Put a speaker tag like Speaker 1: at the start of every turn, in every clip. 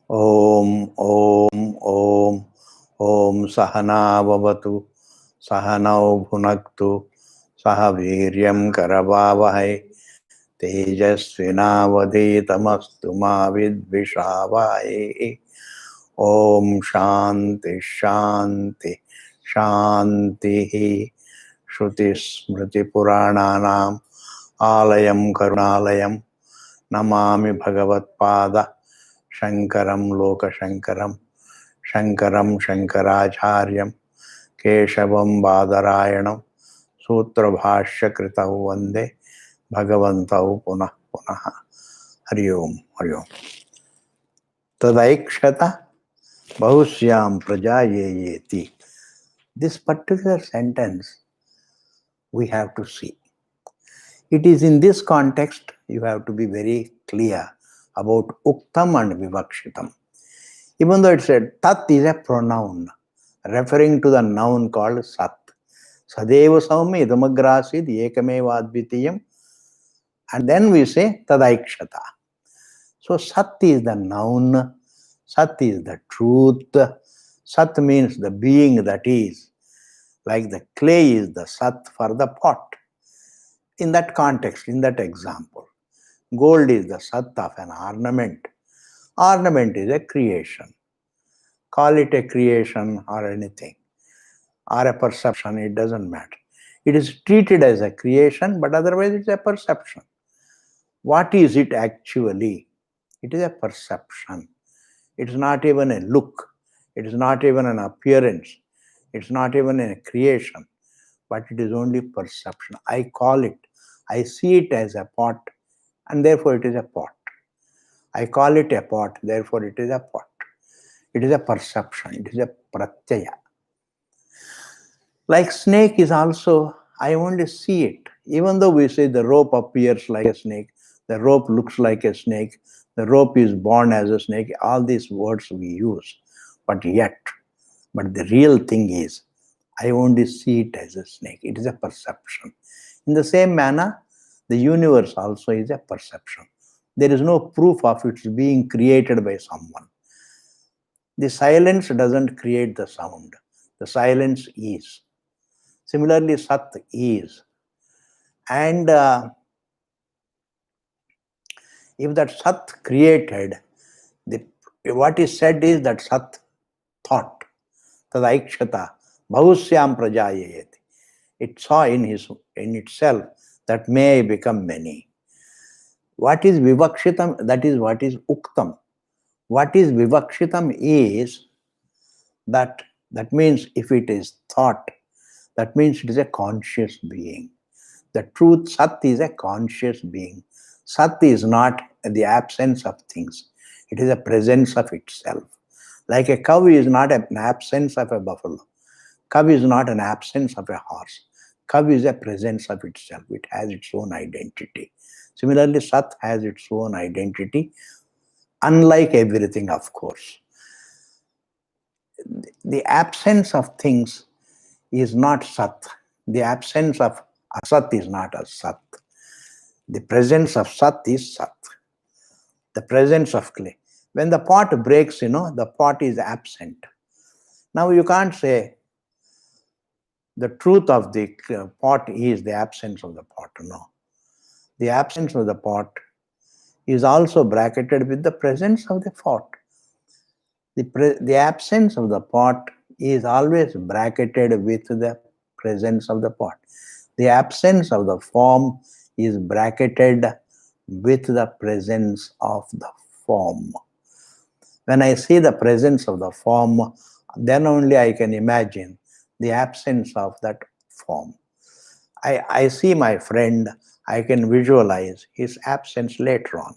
Speaker 1: Om Om Om Sahana Vavatu Sahanau Bhunaktu Sahaviryam Karavavahai Tejasvinavaditamastu ma vidvishavai. Om Shanti Shanti Shanti. Shruti Smriti Purananam Alayam Karunalayam Namami Bhagavat Pada Shankaram Loka Shankaram Shankaram Shankaracharyam Keshavam Badarayanam Sutra Bhashya Kritau Vande Bhagavantau Punah Punah. Hari Om, Hari Om. Tadaikshata Bahusyam Prajayeti. This particular sentence we have to see. It is in this context you have to be very clear about Uktam and Vivakshitam. Even though it said Tat is a pronoun referring to the noun called Sat. Sadeva Saumya Idamagrasid Ekameva Advitiyam. And then we say Tadaikshata. So Sat is the noun, Sat is the truth, Sat means the being that is, like the clay is the Sat for the pot. In that context, in that example, gold is the Sat of an ornament. Ornament is a creation. Call it a creation or anything, or a perception, it doesn't matter. It is treated as a creation, but otherwise it's a perception. What is it actually? It is a perception. It's not even a look. It is not even an appearance. It's not even a creation, but it is only perception. I call it, I see it as a pot, and therefore it is a pot. I call it a pot, therefore it is a pot. It is a perception. It is a pratyaya. Like snake is also, I only see it. Even though we say the rope appears like a snake, the rope looks like a snake, the rope is born as a snake, all these words we use. But the real thing is, I only see it as a snake. It is a perception. In the same manner, the universe also is a perception. There is no proof of its being created by someone. The silence doesn't create the sound. The silence is. Similarly, Sat is. And if that Sat created, what is said is that Sat thought. Tadaikshata Bahusyam Prajayayati. It saw in itself that may become many. What is Vivakshitam? That is what is Uktam. What is Vivakshitam is that means if it is thought, that means it is a conscious being. The truth, Sat, is a conscious being. Sat is not the absence of things. It is a presence of itself. Like a cow is not an absence of a buffalo. Cow is not an absence of a horse. Cow is a presence of itself. It has its own identity. Similarly, Sat has its own identity, unlike everything, of course. The absence of things is not Sat. The absence of Asat is not Asat. The presence of Sat is Sat. The presence of clay. When the pot breaks, the pot is absent. Now you can't say the truth of the pot is the absence of the pot. No. The absence of the pot is also bracketed with the presence of the pot. The absence of the pot is always bracketed with the presence of the pot. The absence of the form is bracketed with the presence of the form. When I see the presence of the form, then only I can imagine the absence of that form. I see my friend, I can visualize his absence later on.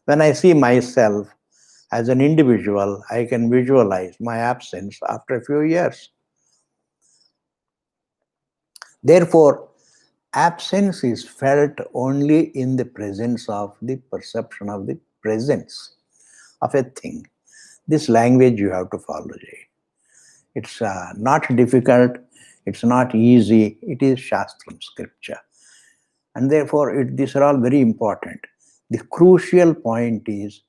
Speaker 1: When I see myself as an individual, I can visualize my absence after a few years. Therefore, absence is felt only in the presence of the perception of the presence of a thing. This language you have to follow. It's not difficult, it's not easy, it is Shastram, scripture. And therefore, these are all very important. The crucial point is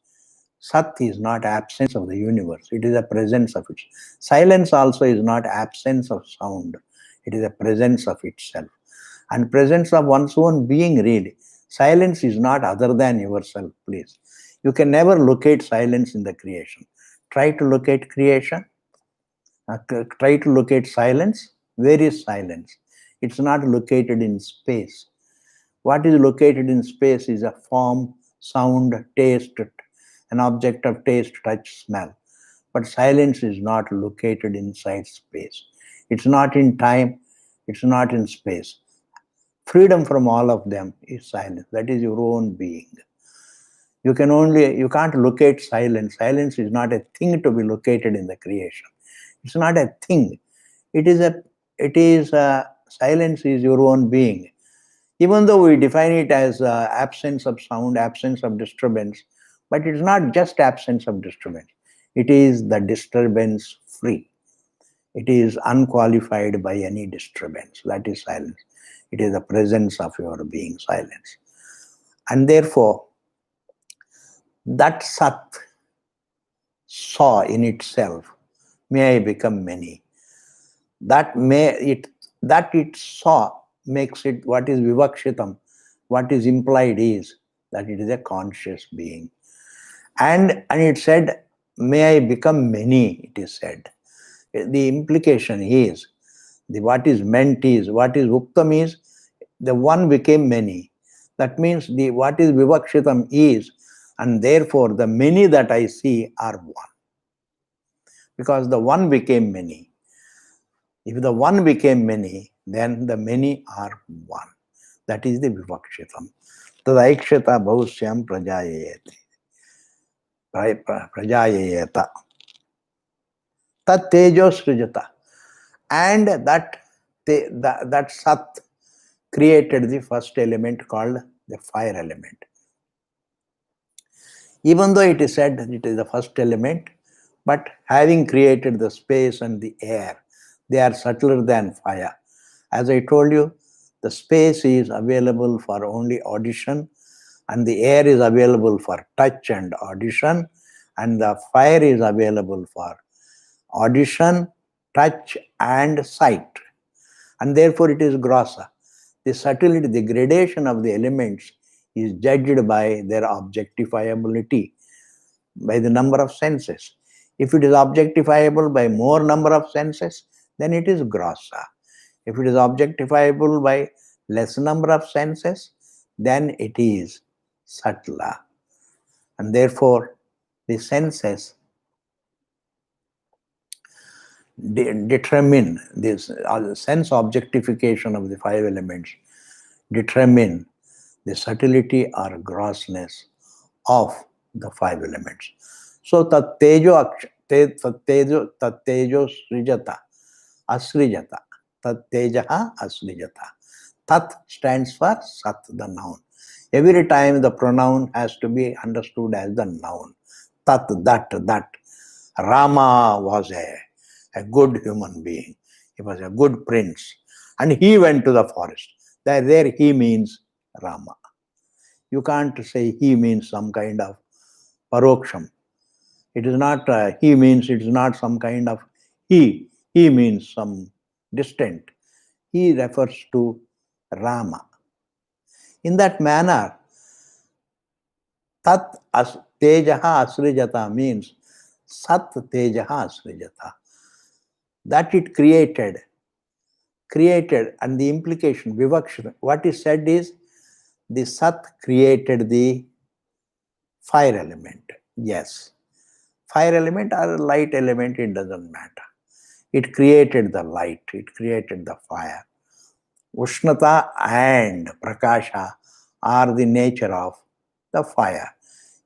Speaker 1: Sat is not absence of the universe, it is a presence of it. Silence also is not absence of sound, it is a presence of itself. And presence of one's own being, really. Silence is not other than yourself, please. You can never locate silence in the creation. Try to locate creation, try to locate silence. Where is silence? It's not located in space. What is located in space is a form, sound, taste, an object of taste, touch, smell. But silence is not located inside space. It's not in time, it's not in space. Freedom from all of them is silence. That is your own being. You can't locate silence. Silence is not a thing to be located in the creation. It's not a thing. Silence is your own being. Even though we define it as absence of sound, absence of disturbance, but it's not just absence of disturbance. It is the disturbance free. It is unqualified by any disturbance. That is silence. It is the presence of your being, silence. And therefore, that Sat saw in itself, may I become many. That it saw makes it what is vivakshitam, what is implied is that it is a conscious being. And it said, may I become many, it is said. The implication is, what is meant is, what is uktam is, the one became many. That means what is vivakshitam is, and therefore the many that I see are one. Because the one became many. If the one became many, then the many are one. That is the vivakshitam. Tadaikshata bhavusyam prajayayati. Prajayayata. Tat tejo srijata. And that Sat created the first element called the fire element. Even though it is said that it is the first element, but having created the space and the air, they are subtler than fire. As I told you, the space is available for only audition, and the air is available for touch and audition, and the fire is available for audition, touch, and sight. And therefore it is grosser. The subtlety, the gradation of the elements is judged by their objectifiability, by the number of senses. If it is objectifiable by more number of senses, then it is grosser. If it is objectifiable by less number of senses, then it is subtler. And therefore, the senses determine this sense objectification of the five elements, determine the subtlety or grossness of the five elements. So tattejo srijata, asrijata. Tattejaha asrijata. Tat stands for Sat, the noun. Every time the pronoun has to be understood as the noun. Tat, that. Rama was a good human being. He was a good prince. And he went to the forest. There he means Rama. You can't say he means some kind of paroksham. It is not he means, it is not some kind of he. He means some distant. He refers to Rama. In that manner, tat tejaha asrijata means sat tejaha asrijata. That it created, and the implication, vivaksha, what is said is, the Sat created the fire element. Yes. Fire element or light element, it doesn't matter. It created the light, it created the fire. Ushnata and Prakasha are the nature of the fire.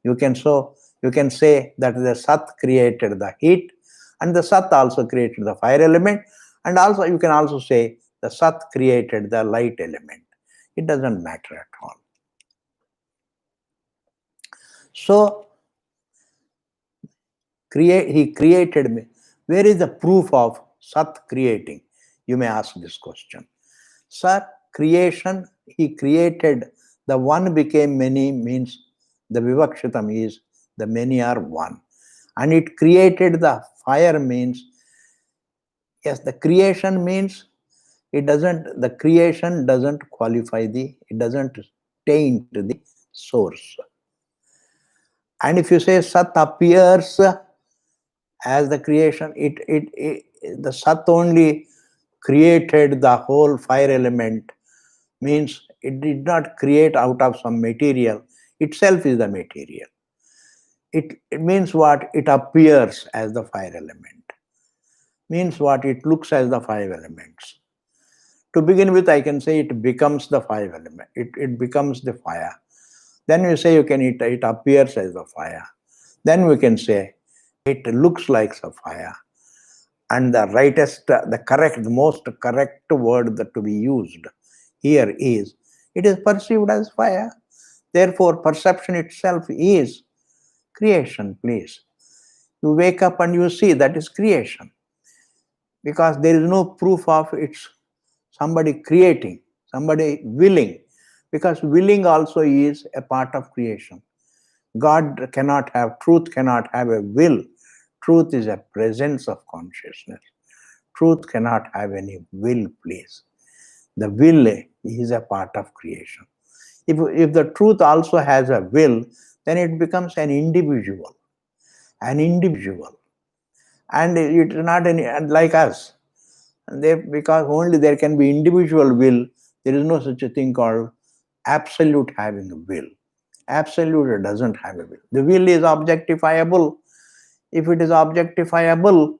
Speaker 1: You can say that the Sat created the heat, and the Sat also created the fire element, and also you can also say the Sat created the light element. It doesn't matter at all. So he created me. Where is the proof of Sat creating? You may ask this question. Sir, creation, he created, the one became many means the vivakshitam is The many are one. And it created the fire means, yes, the creation means the creation doesn't qualify it doesn't taint the source. And if you say Sat appears as the creation, the Sat only created the whole fire element, means it did not create out of some material, itself is the material. It means what? It appears as the fire element. Means what? It looks as the five elements. To begin with, I can say it becomes the five element. It becomes the fire. Then we say it appears as the fire. Then we can say it looks like a fire. And the most correct word that to be used here is, it is perceived as fire. Therefore, perception itself is creation, please. You wake up and you see, that is creation. Because there is no proof of it's somebody creating, somebody willing. Because willing also is a part of creation. Truth cannot have a will. Truth is a presence of consciousness. Truth cannot have any will, please. The will is a part of creation. If the truth also has a will, then it becomes an individual. An individual. And it is not like us. Because only there can be individual will, there is no such a thing called absolute having a will. Absolute doesn't have a will. The will is objectifiable. If it is objectifiable,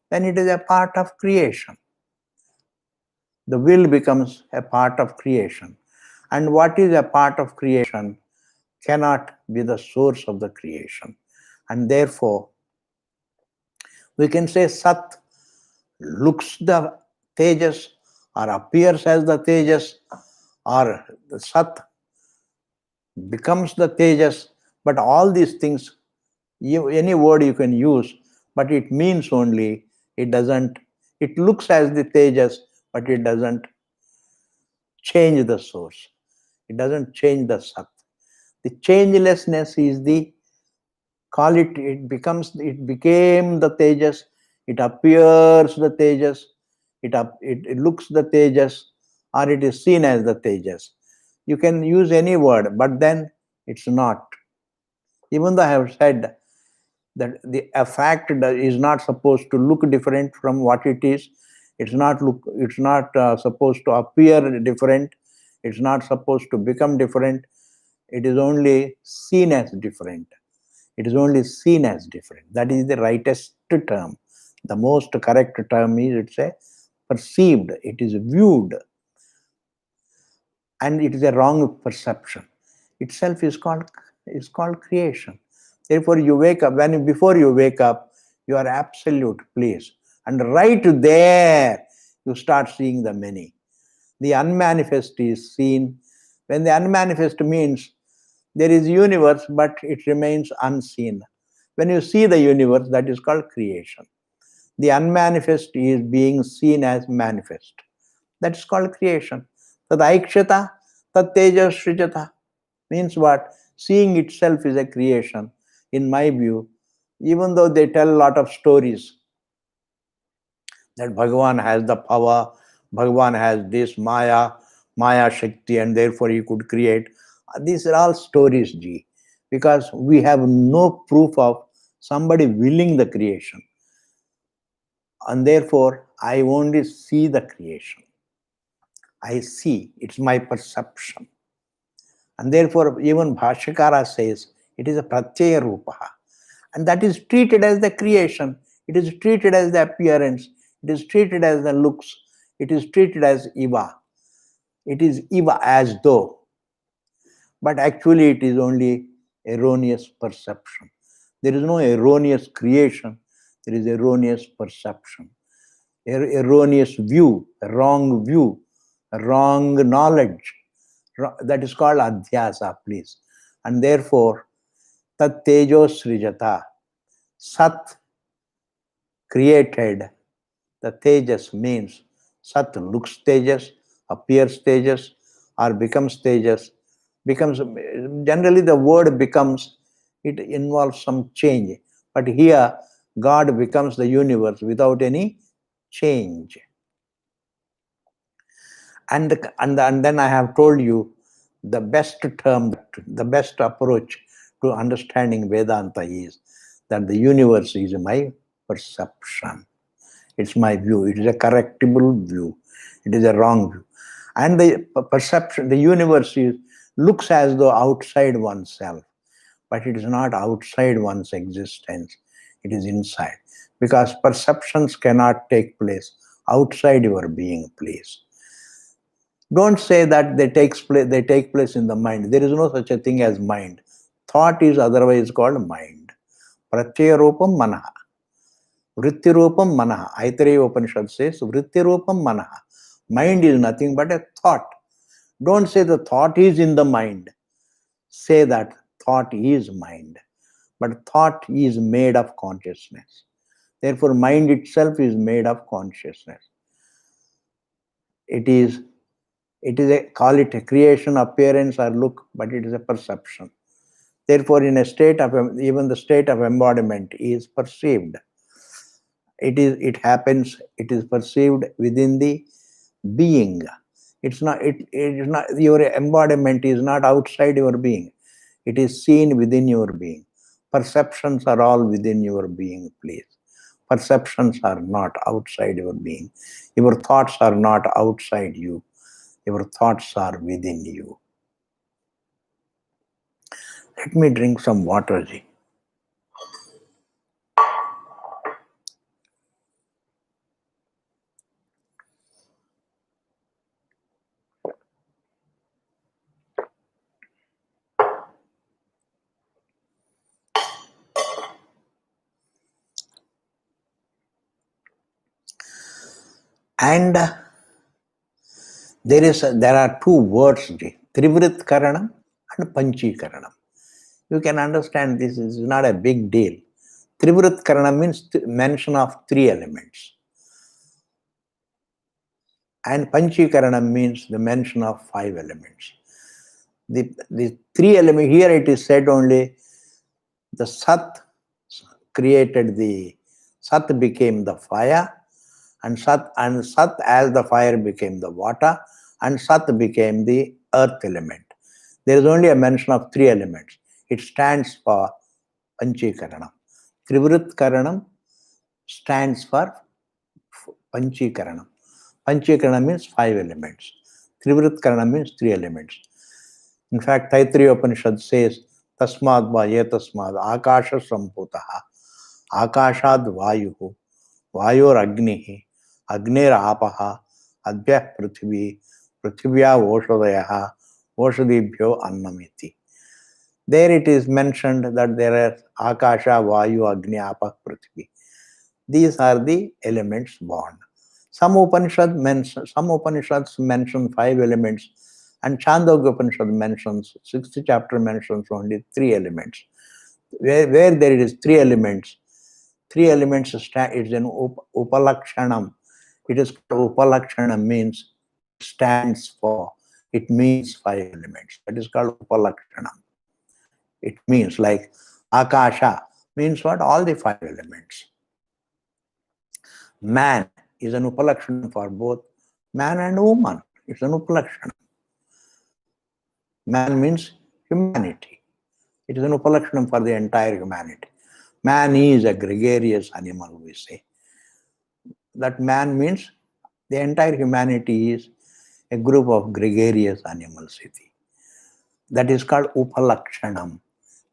Speaker 1: then it is a part of creation. The will becomes a part of creation. And what is a part of creation cannot be the source of the creation. And therefore, we can say Sat looks the Tejas, or appears as the Tejas, or the Sat becomes the Tejas. But all these things, any word you can use, but it means only, it looks as the Tejas, but it doesn't change the source. It doesn't change the Sat. The changelessness is it became the Tejas, it appears the Tejas, it looks the Tejas, or it is seen as the Tejas. You can use any word, but then it's not. Even though I have said that a fact is not supposed to look different from what it is, it's not supposed to appear different, it's not supposed to become different, it is only seen as different. It is only seen as different. That is the rightest term. The most correct term is, it's a perceived, it is viewed, and it is a wrong perception. Itself is called creation. Therefore, you wake up, before you wake up, you are absolute, please. And right there, you start seeing the many. The unmanifest is seen. When the unmanifest means there is universe, but it remains unseen. When you see the universe, that is called creation. The unmanifest is being seen as manifest. That is called creation. Tad aikshata, tad tejas srijata. Means what? Seeing itself is a creation, in my view, even though they tell a lot of stories that Bhagavan has the power, Bhagavan has this Maya Shakti, and therefore he could create. These are all stories, Ji, because we have no proof of somebody willing the creation. And therefore, I only see the creation. I see, it's my perception. And therefore, even Bhashyakara says, it is a pratyaya rupaha. And that is treated as the creation. It is treated as the appearance. It is treated as the looks. It is treated as iva. It is iva, as though. But actually it is only erroneous perception. There is no erroneous creation. There is erroneous perception. Erroneous view, a wrong view, a wrong knowledge. That is called adhyasa, please. And therefore, tat tejo srijata. Sat created the tejas, means Sat looks tejas, appears tejas, or becomes tejas. Generally the word becomes it involves some change. But here, God becomes the universe without any change. And then I have told you the best term, the best approach to understanding Vedanta is that the universe is my perception. It's my view. It is a correctable view. It is a wrong view. And the perception, the universe looks as though outside oneself, but it is not outside one's existence. It is inside. Because perceptions cannot take place outside your being place. Don't say that they take place in the mind. There is no such a thing as mind. Thought is otherwise called mind. Pratyarupam manaha. Vrittirupam manaha. Aitareya Upanishad says Vrittirupam manaha. Mind is nothing but a thought. Don't say the thought is in the mind. Say that thought is mind. But thought is made of consciousness. Therefore, mind itself is made of consciousness. It is call it a creation, appearance, or look, but it is a perception. Therefore, in a state of, even the state of embodiment is perceived. It happens, it is perceived within the being. It is not, your embodiment is not outside your being. It is seen within your being. Perceptions are all within your being, please. Perceptions are not outside your being. Your thoughts are not outside you. Your thoughts are within you. Let me drink some water, Ji. And there are two words, Ji. Trivrit Karanam and Panchi Karanam. You can understand this is not a big deal. Trivrit Karanam means mention of three elements. And Panchi Karanam means the mention of five elements. The three elements, here it is said only the Sat created the, Sat became the fire, and Sat as the fire became the water, and Sat became the earth element. There is only a mention of three elements. It stands for Panchikaranam. Trivrit Karanam stands for Panchikaranam. Panchikaranam means five elements. Trivrit Karanam means three elements. In fact, Taittiriya Upanishad says, Tasmad va yetasmad akasha samputaha akashad vayuhu vayor agnihi agner apaha adhyah prithvi prithivya oshadayaha oshadibhyo annamiti. There it is mentioned that there are akasha, vayu, agni, apa, prithvi. These are the elements born. Some Upanishads mention five elements, and Chhandogya Upanishad mentions, 6th chapter mentions only three elements. Where there is three elements it's an upalakshanam. It is called upalakshanam, means it stands for, it means five elements. That is called upalakshanam. It means like akasha means what? All the five elements. Man is an upalakshanam for both man and woman. It's an upalakshanam. Man means humanity. It is an upalakshanam for the entire humanity. Man is a gregarious animal, we say. That man means the entire humanity is a group of gregarious animals. That is called upalakshanam.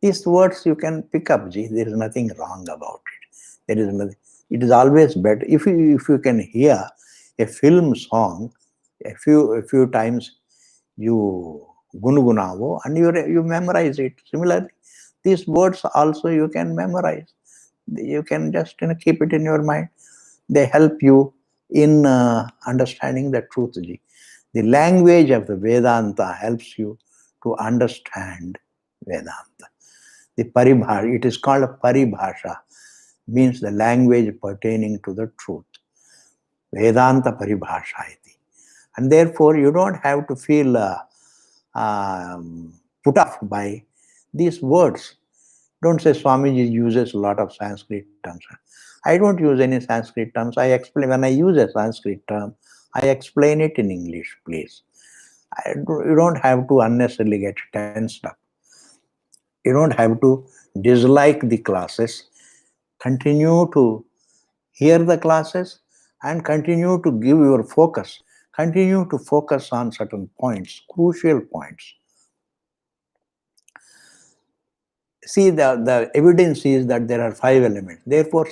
Speaker 1: These words you can pick up, Ji. There is nothing wrong about it. There is nothing. It is always better if you can hear a film song a few times, you gungunavo and you memorize it. Similarly, these words also you can memorize. You can just keep it in your mind. They help you in understanding the truth. Ji. The language of the Vedanta helps you to understand Vedanta. The paribhasha, it is called a paribhasha, means the language pertaining to the truth. Vedanta paribhasha iti. And therefore you don't have to feel put off by these words. Don't say Swamiji uses a lot of Sanskrit terms. I don't use any Sanskrit terms. I explain when I use a Sanskrit term, I explain it in English, please. You don't have to unnecessarily get tensed up. You don't have to dislike the classes. Continue to hear the classes and continue to give your focus. Continue to focus on certain points, crucial points. See, the evidence is that there are 5 elements. Therefore,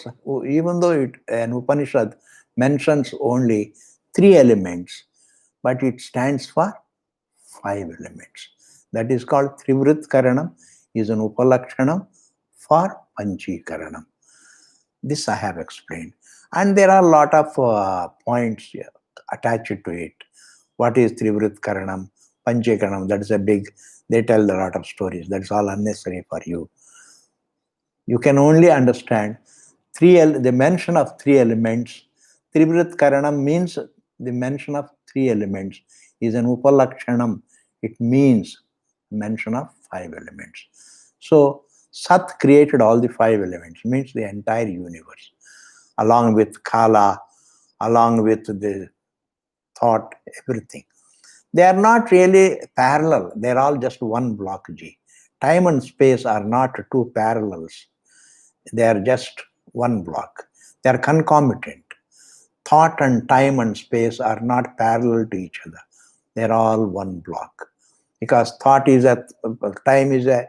Speaker 1: even though an Upanishad mentions only 3 elements, but it stands for 5 elements. That is called Trivrit Karanam, is an Upalakshanam for Panchikaranam. This I have explained. And there are a lot of points attached to it. What is Trivrit Karanam, Panchikaranam? That is a big, they tell a lot of stories. That's all unnecessary for you. You can only understand the mention of 3 elements. Trivrit Karanam means the mention of 3 elements is an Upalakshanam. It means mention of 5 elements. So Sat created all the 5 elements, means the entire universe, along with Kala, along with the thought, everything. They are not really parallel. They are all just one block G. Time and space are not 2 parallels. They are just one block. They are concomitant. Thought and time and space are not parallel to each other. They are all one block. Because time is a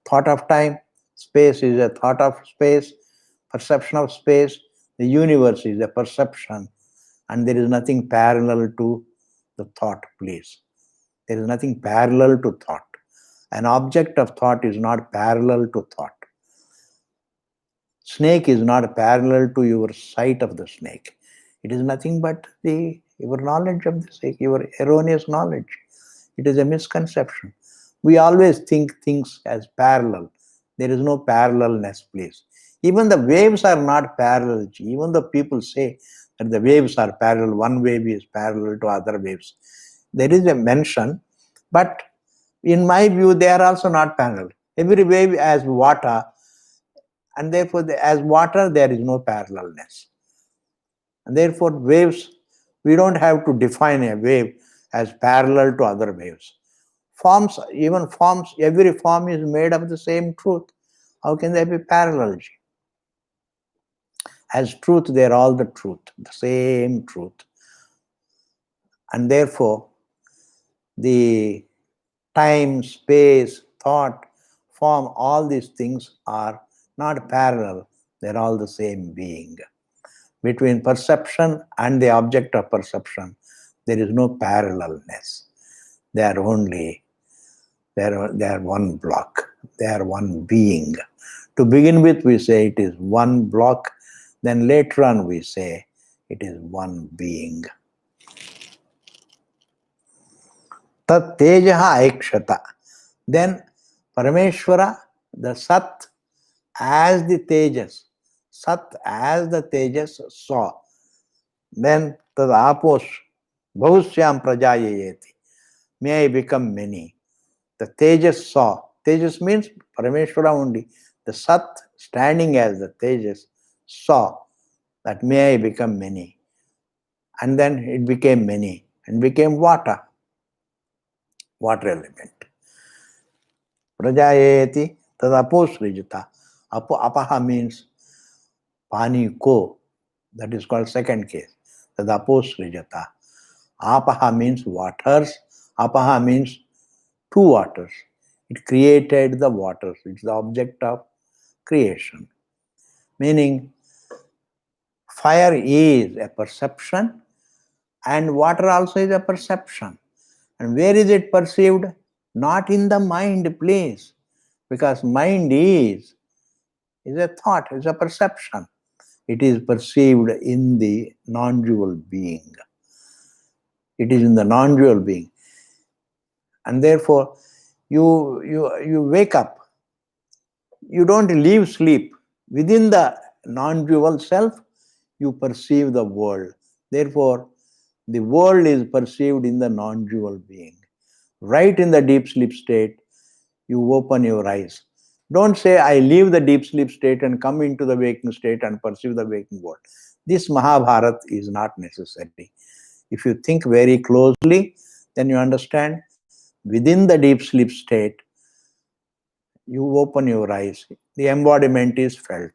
Speaker 1: thought of time, space is a thought of space, perception of space, the universe is a perception, and there is nothing parallel to the thought, please. There is nothing parallel to thought. An object of thought is not parallel to thought. Snake is not parallel to your sight of the snake. It is nothing but your knowledge of the snake, your erroneous knowledge. It is a misconception. We always think things as parallel. There is no parallelness, please. Even the waves are not parallel. Even the people say that the waves are parallel, one wave is parallel to other waves. There is a mention, but in my view, they are also not parallel. Every wave has water, and therefore, as water, there is no parallelness. And therefore, waves, we don't have to define a wave as parallel to other waves. Forms, even forms, every form is made of the same truth. How can they be parallel? As truth, they are all the truth, the same truth. And therefore, the time, space, thought, form, all these things are not parallel. They're all the same being. Between perception and the object of perception, there is no parallelness. They are only, they are one block. They are one being. To begin with, we say it is one block. Then later on, we say it is one being. Tat tejaha aikshata. Then Parameshwara, the Sat, as the Tejas, Sat as the Tejas saw. Then tad apos bahusyam prajayayeti. May I become many. The Tejas saw. Tejas means Parameshwara only. The Sat, standing as the Tejas, saw that may I become many. And then it became many and became water element. Prajayeti tadapusrijita. Apaha means pani ko. That is called second case. Tadapusrijata. Apaha means waters. Apaha means 2 waters. It created the waters. It's the object of creation. Meaning, fire is a perception and water also is a perception. And where is it perceived? Not in the mind, please. Because mind is a thought, is a perception. It is perceived in the non-dual being. It is in the non-dual being. And therefore, you wake up. You don't leave sleep. Within the non-dual self, you perceive the world. Therefore, the world is perceived in the non-dual being. Right in the deep sleep state, you open your eyes. Don't say, I leave the deep sleep state and come into the waking state and perceive the waking world. This Mahabharata is not necessary. If you think very closely, then you understand within the deep sleep state, you open your eyes. The embodiment is felt.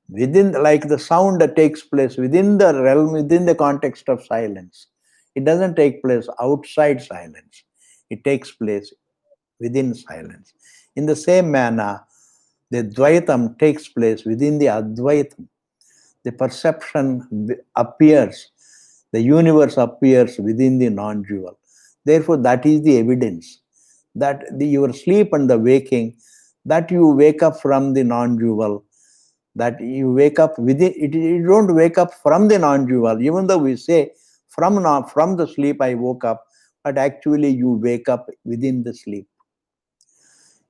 Speaker 1: Within, like the sound that takes place within the realm, within the context of silence. It doesn't take place outside silence. It takes place within silence. In the same manner, the Dvaitam takes place within the Advaitam. The perception appears, the universe appears within the non-dual. Therefore, that is the evidence that your sleep and the waking, that you wake up from the non-dual, that you wake up within it. You don't wake up from the non-dual, even though we say from the sleep I woke up, but actually you wake up within the sleep.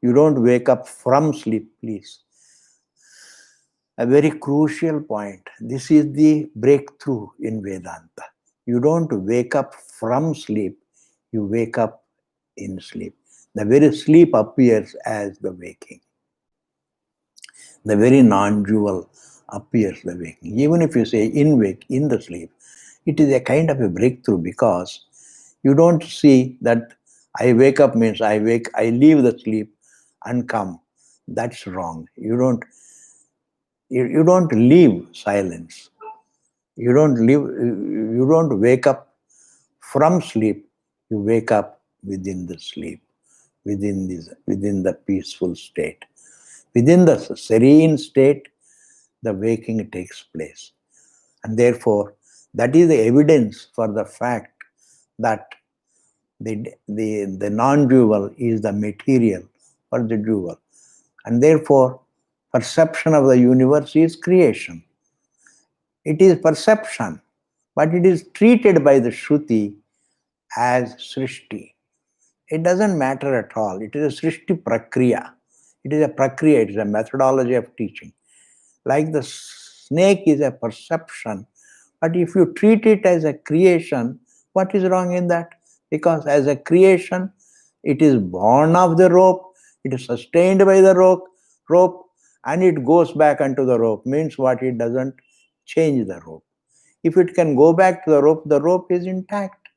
Speaker 1: You don't wake up from sleep, please. A very crucial point. This is the breakthrough in Vedanta. You don't wake up from sleep, you wake up in sleep. The very sleep appears as the waking. The very non-dual appears the waking. Even if you say in the sleep, it is a kind of a breakthrough, because you don't see that I wake up means I leave the sleep and come. That's wrong. You don't leave silence. You don't wake up from sleep. You wake up within the sleep, within the peaceful state. Within the serene state, the waking takes place. And therefore, that is the evidence for the fact that the non-dual is the material for the dual. And therefore, perception of the universe is creation. It is perception, but it is treated by the Shruti as Srishti. It doesn't matter at all. It is a Srishti Prakriya. It is a Prakriya, it is a methodology of teaching. Like the snake is a perception, but if you treat it as a creation, what is wrong in that? Because as a creation, it is born of the rope, it is sustained by the rope, and it goes back onto the rope. Means what? It doesn't change the rope. If it can go back to the rope is intact.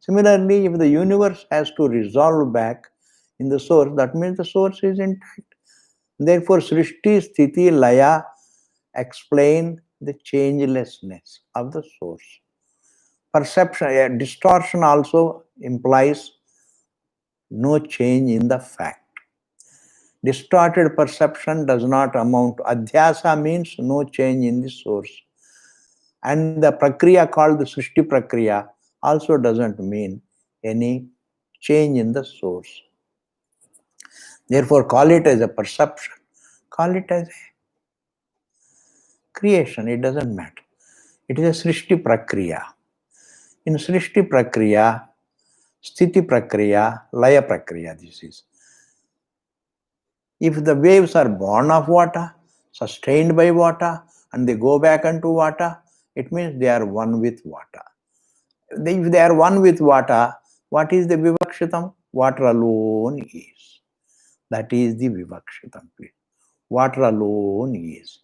Speaker 1: Similarly, if the universe has to resolve back in the source, that means the source is intact. Therefore, Srishti, Sthiti, Laya explain the changelessness of the source. Perception, distortion also implies no change in the fact. Distorted perception does not amount to adhyasa, means no change in the source. And the prakriya called the Srishti Prakriya also doesn't mean any change in the source. Therefore, call it as a perception, call it as a creation, it doesn't matter. It is a Srishti Prakriya. In Srishti Prakriya, Sthiti Prakriya, Laya Prakriya, this is. If the waves are born of water, sustained by water, and they go back into water, it means they are one with water. If they are one with water, what is the Vivakshitam? Water alone is. That is the Vivakshitam. Water alone is.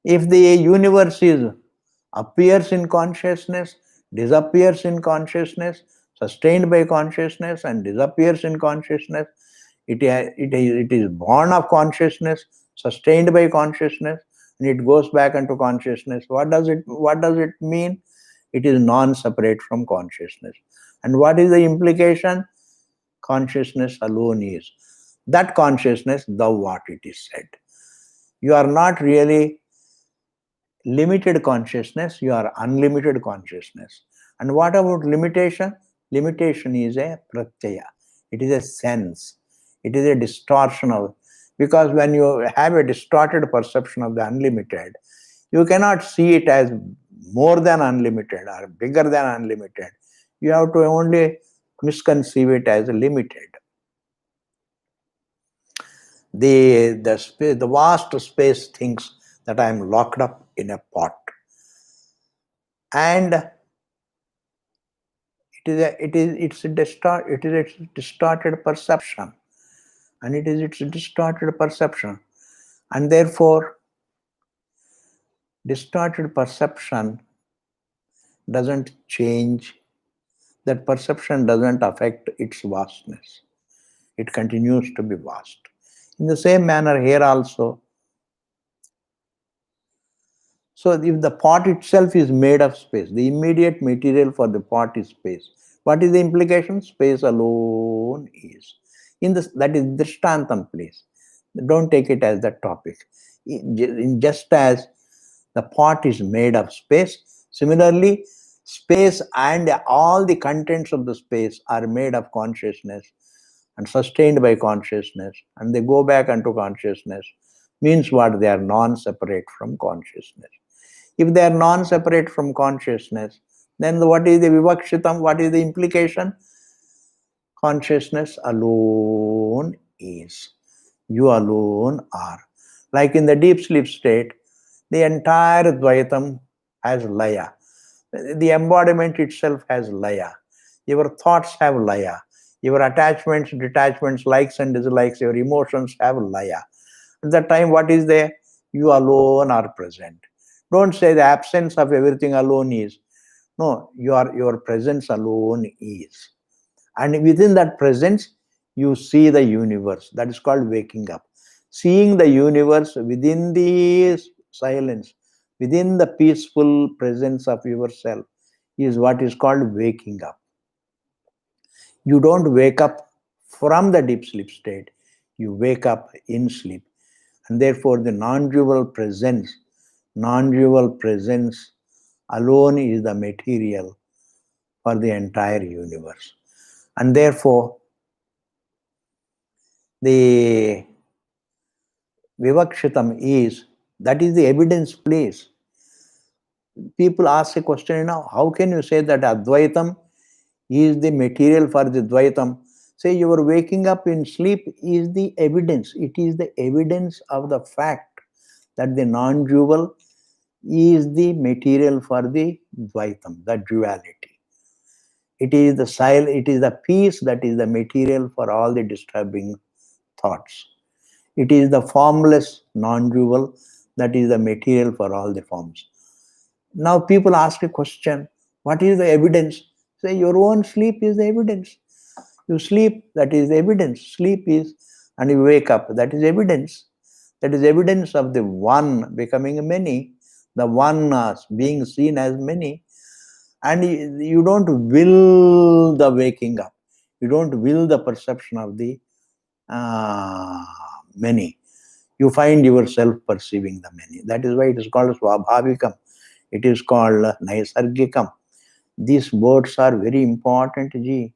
Speaker 1: If the universe appears in consciousness, disappears in consciousness, sustained by consciousness, and disappears in consciousness, it is born of consciousness, sustained by consciousness, and it goes back into consciousness. What does it mean? It is non-separate from consciousness. And what is the implication? Consciousness alone is. That consciousness, thou art, it is said. You are not really limited consciousness, you are unlimited consciousness. And what about limitation? Limitation is a pratyaya. It is a sense. It is a distortion of, because when you have a distorted perception of the unlimited, you cannot see it as more than unlimited or bigger than unlimited. You have to only misconceive it as limited. The vast space thinks that I am locked up in a pot. And it's a distorted perception. and it is its distorted perception. And therefore, distorted perception doesn't change, that perception doesn't affect its vastness. It continues to be vast. In the same manner, here also, so if the pot itself is made of space, the immediate material for the pot is space. What is the implication? Space alone is. In this, that is Drishtantam, please. Don't take it as the topic. Just as the pot is made of space, similarly, space and all the contents of the space are made of consciousness and sustained by consciousness, and they go back unto consciousness. Means what? They are non-separate from consciousness. If they are non-separate from consciousness, then what is the vivakshitam? What is the implication? Consciousness alone is. You alone are. Like in the deep sleep state, the entire Dvaitam has laya. The embodiment itself has laya. Your thoughts have laya. Your attachments, detachments, likes and dislikes, your emotions have laya. At that time, what is there? You alone are present. Don't say the absence of everything alone is. No, your presence alone is. And within that presence, you see the universe. That is called waking up. Seeing the universe within the silence, within the peaceful presence of yourself, is what is called waking up. You don't wake up from the deep sleep state, you wake up in sleep. And therefore, the non-dual presence alone is the material for the entire universe. And therefore, the vivakshitam is, that is the evidence place. People ask a question, how can you say that Advaitam is the material for the Dvaitam? Say your waking up in sleep is the evidence. It is the evidence of the fact that the non-dual is the material for the Dvaitam, the duality. It is the peace that is the material for all the disturbing thoughts. It is the formless non-dual that is the material for all the forms. Now people ask a question, what is the evidence? Say your own sleep is the evidence. You sleep, that is evidence. Sleep is, and you wake up, that is evidence. That is evidence of the one becoming many, the one being seen as many. And you don't will the waking up. You don't will the perception of the many. You find yourself perceiving the many. That is why it is called swabhavikam. It is called naisargikam. These words are very important, ji.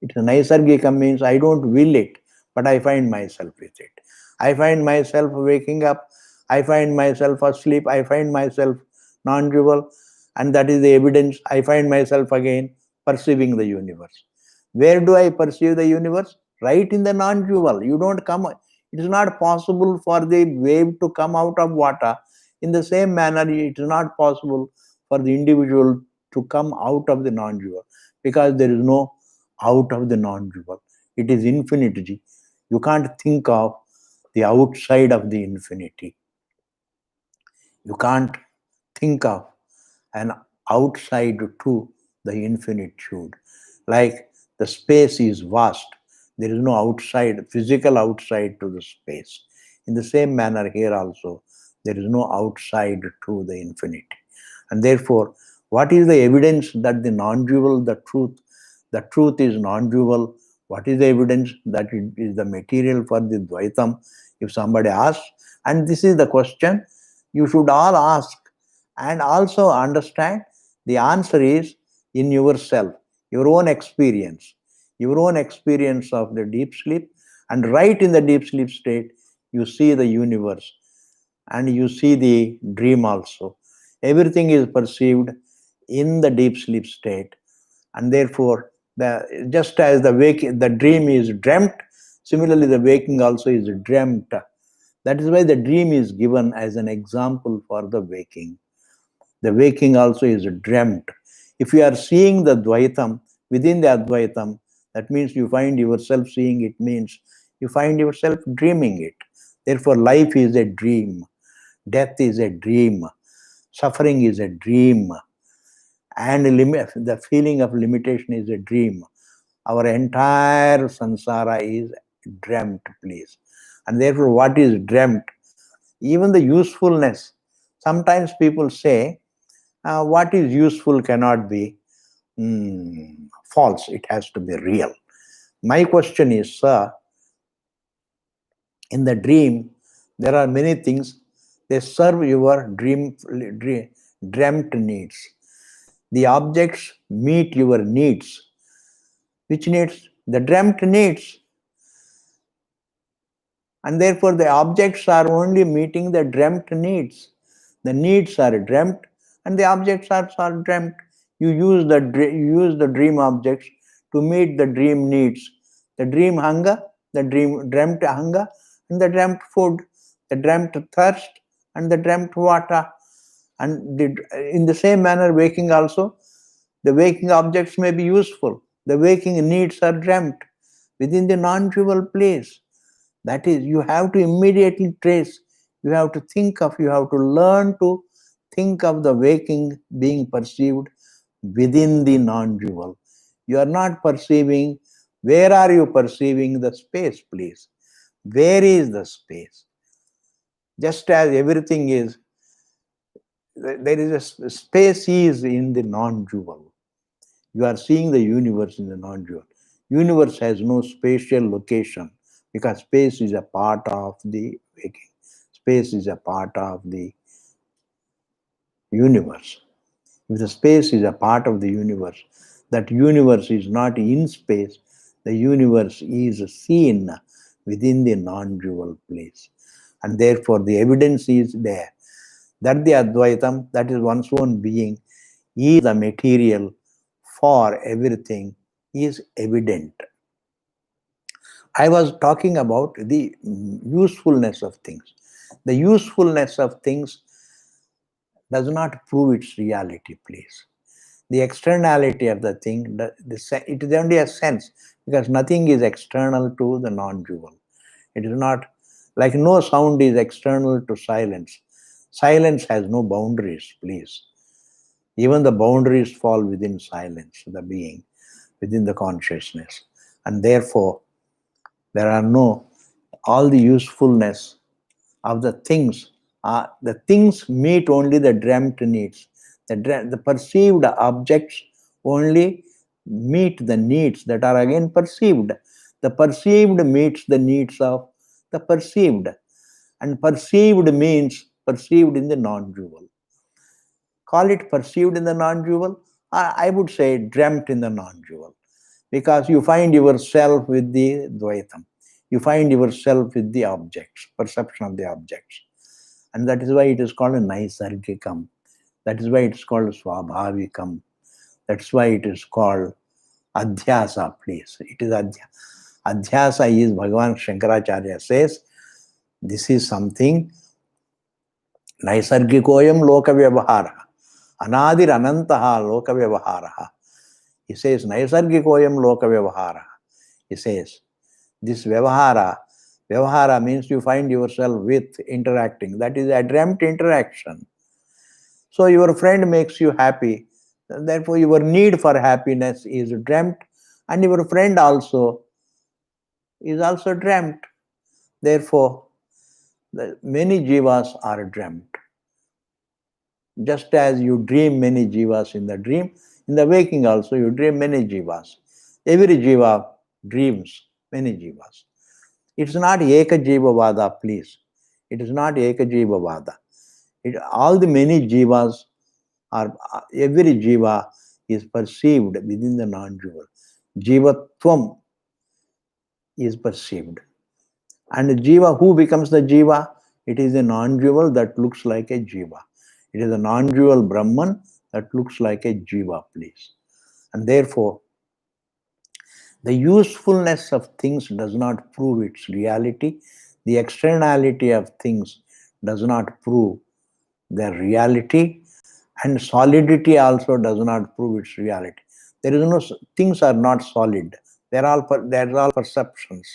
Speaker 1: It's a naisargikam means I don't will it, but I find myself with it. I find myself waking up. I find myself asleep. I find myself non-dual. And that is the evidence. I find myself again perceiving the universe. Where do I perceive the universe? Right in the non-dual. You don't come. It is not possible for the wave to come out of water. In the same manner, it is not possible for the individual to come out of the non-dual, because there is no out of the non-dual. It is infinity. You can't think of the outside of the infinity. You can't think of an outside to the infinitude. Like the space is vast. There is no outside, physical outside to the space. In the same manner here also, there is no outside to the infinity. And therefore, what is the evidence that the non-dual, the truth is non-dual? What is the evidence that it is the material for the Dvaitam? If somebody asks, and this is the question you should all ask, and also understand the answer is in yourself, your own experience of the deep sleep. And right in the deep sleep state, you see the universe and you see the dream also. Everything is perceived in the deep sleep state, and therefore, just as the dream is dreamt, similarly the waking also is dreamt. That is why the dream is given as an example for the waking. The waking also is dreamt. If you are seeing the Dvaitam within the Advaitam, That means you find yourself seeing it, means you find yourself dreaming it. Therefore, life is a dream, death is a dream, suffering is a dream, and the feeling of limitation is a dream. Our entire samsara is dreamt, please. And therefore, what is dreamt? Even the usefulness. Sometimes people say, what is useful cannot be false, it has to be real. My question is, sir, in the dream, there are many things, they serve your dreamt needs. The objects meet your needs. Which needs? The dreamt needs. And therefore, the objects are only meeting the dreamt needs. The needs are dreamt, and the objects are dreamt. You use the dream objects to meet the dream needs. The dream hunger, the dreamt hunger, and the dreamt food, the dreamt thirst, and the dreamt water. And in the same manner, waking also, the waking objects may be useful. The waking needs are dreamt within the non-dual place. That is, you have to immediately trace, you have to think of, you have to learn to think of the waking being perceived within the non-dual. You are not perceiving, where are you perceiving the space, please? Where is the space? Just as everything is, there is a space is in the non-dual. You are seeing the universe in the non-dual. Universe has no spatial location because space is a part of the waking. Space is a part of the universe. If the space is a part of the universe, that universe is not in space, the universe is seen within the non-dual place. And therefore the evidence is there that the Advaitam, that is one's own being, is the material for everything, is evident. I was talking about the usefulness of things. The usefulness of things does not prove its reality, please. The externality of the thing, it is only a sense, because nothing is external to the non-dual. It is not, like no sound is external to silence. Silence has no boundaries, please. Even the boundaries fall within silence, the being, within the consciousness. And therefore, there are no, all the usefulness of the things meet only the dreamt needs. The perceived objects only meet the needs that are again perceived. The perceived meets the needs of the perceived. And perceived means perceived in the non-dual. Call it perceived in the non-dual. I would say dreamt in the non-dual. Because you find yourself with the Dvaitam. You find yourself with the objects, perception of the objects. And that is why it is called a Naisargikam. That is why it is called Swabhavikam. That's why it is called Adhyasa, please. It is Adhyasa. Adhyasa is, Bhagavan Shankaracharya says, this is something, Naisargikoyam Loka Vyavahara. Anadir Anantaha Loka Vyavahara. He says, Naisargikoyam Loka Vyavahara. He says, this Vyavahara means you find yourself with interacting. That is a dreamt interaction. So your friend makes you happy. Therefore, your need for happiness is dreamt, and your friend also is also dreamt. Therefore, many jivas are dreamt. Just as you dream many jivas in the dream, in the waking also you dream many jivas. Every jiva dreams many jivas. It's not Eka Jiva Vada, please. It is not Eka Jiva Vada. All the many jivas are, every jiva is perceived within the non-dual. Jivatvam is perceived. And the jiva, who becomes the jiva? It is a non-dual that looks like a jiva. It is a non-dual Brahman that looks like a jiva, please. And therefore, the usefulness of things does not prove its reality. The externality of things does not prove their reality. And solidity also does not prove its reality. There is no, things are not solid. They're all perceptions.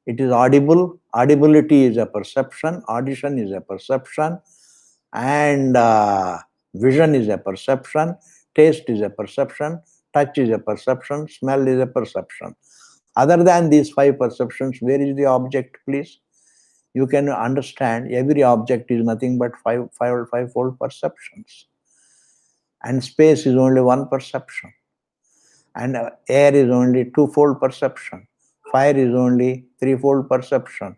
Speaker 1: It is audible. Audibility is a perception. Audition is a perception. And vision is a perception. Taste is a perception. Touch is a perception. Smell is a perception. Other than these five perceptions, where is the object, please? You can understand every object is nothing but fivefold perceptions. And space is only one perception. And air is only twofold perception. Fire is only threefold perception.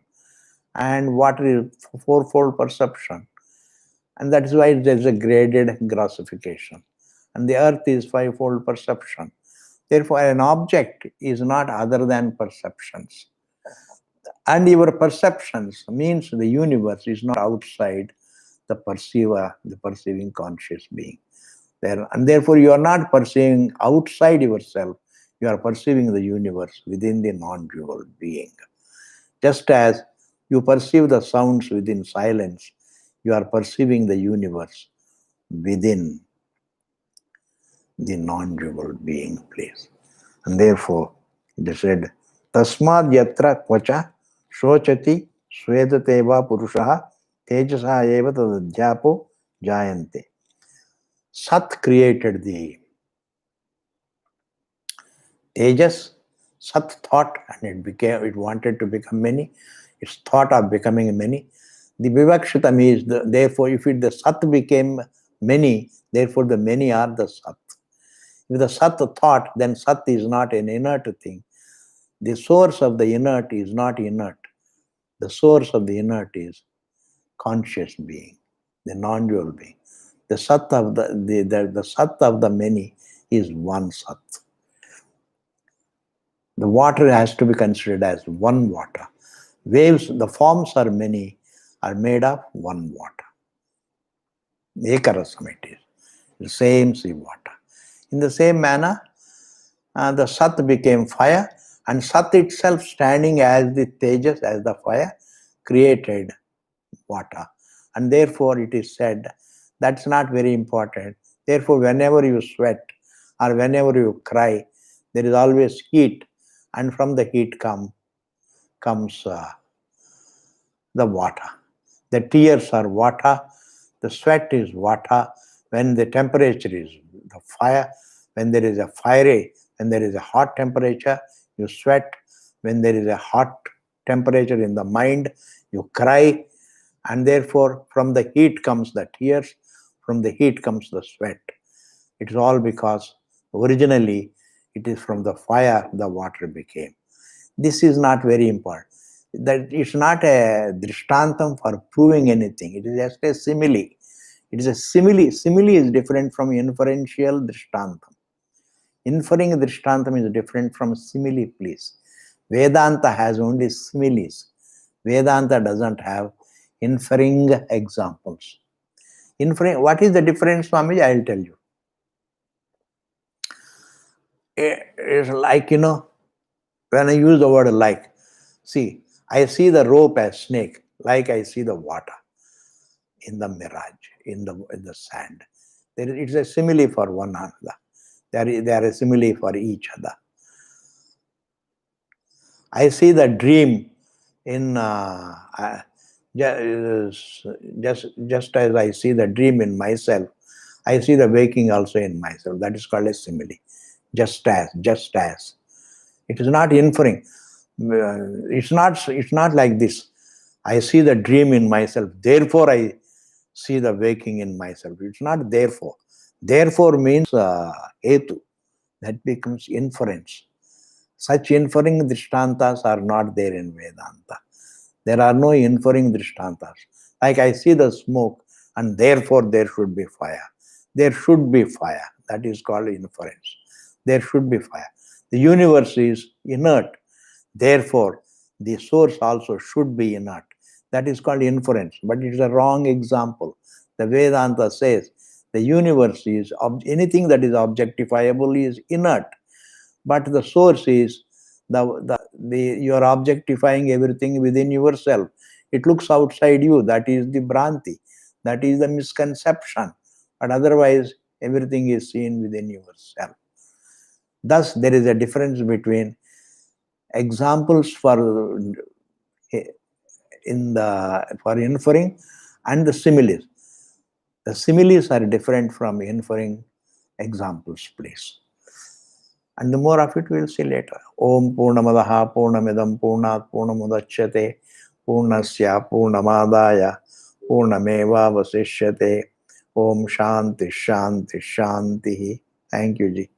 Speaker 1: And water is fourfold perception. And that is why there is a graded grossification. And the earth is fivefold perception. Therefore, an object is not other than perceptions. And your perceptions means the universe is not outside the perceiver, the perceiving conscious being. And therefore, you are not perceiving outside yourself, you are perceiving the universe within the non-dual being. Just as you perceive the sounds within silence, you are perceiving the universe within the non-dual being place. And therefore, it is said, Tasmad yatra kvacha shochati svedateva purushaha tejasa eva tadadhyapo jayante. Sat created the tejas. Sat thought, and it wanted to become many. Its thought of becoming many. The vivakshitam is, therefore, if the sat became many, therefore the many are the sat. If the sat thought, then sat is not an inert thing. The source of the inert is not inert. The source of the inert is conscious being, the non-dual being. The sat of the sat of the many is one sat. The water has to be considered as one water. Waves, the forms are many, are made of one water. Ekarasam it is. The same sea water. In the same manner, the sat became fire, and sat itself standing as the tejas, as the fire, created water. And therefore it is said, that's not very important. Therefore, whenever you sweat or whenever you cry, there is always heat, and from the heat comes the water. The tears are water, the sweat is water. When the temperature is the fire, when there is a fiery, when there is a hot temperature, you sweat. When there is a hot temperature in the mind, you cry. And therefore, from the heat comes the tears, from the heat comes the sweat. It is all because originally it is from the fire the water became. This is not very important. That it's not a drishtantam for proving anything. It is just a simile. It is a simile. Simile is different from inferential drishtantam. Inferring drishtantam is different from simile, please. Vedanta has only similes. Vedanta doesn't have inferring examples. Inferring, what is the difference, Swami? I will tell you. It's like, when I use the word like, see, I see the rope as snake, like I see the water in the mirage, in the sand. It's a simile for one another. They are a simile for each other. I see the dream in just as I see the dream in myself, I see the waking also in myself. That is called a simile. Just as. It is not inferring. It's not like this. I see the dream in myself, therefore I see the waking in myself. It's not therefore. Therefore means hetu. That becomes inference. Such inferring drishtantas are not there in Vedanta. There are no inferring drishtantas. Like I see the smoke and therefore there should be fire. There should be fire. That is called inference. There should be fire. The universe is inert. Therefore, the source also should be inert. That is called inference. But it is a wrong example. The Vedanta says the universe is, anything that is objectifiable is inert. But the source is, you are objectifying everything within yourself. It looks outside you. That is the Bhranti. That is the misconception. But otherwise, everything is seen within yourself. Thus, there is a difference between examples for inferring and the similes. The similes are different from inferring examples, please. And the more of it we'll see later. Om Purnamadaha Purnamidam Purnat Purnamudachyate Purnasya Purnamadaya Purnameva Vasishyate. Om Shanti Shanti Shanti. Thank you, Ji.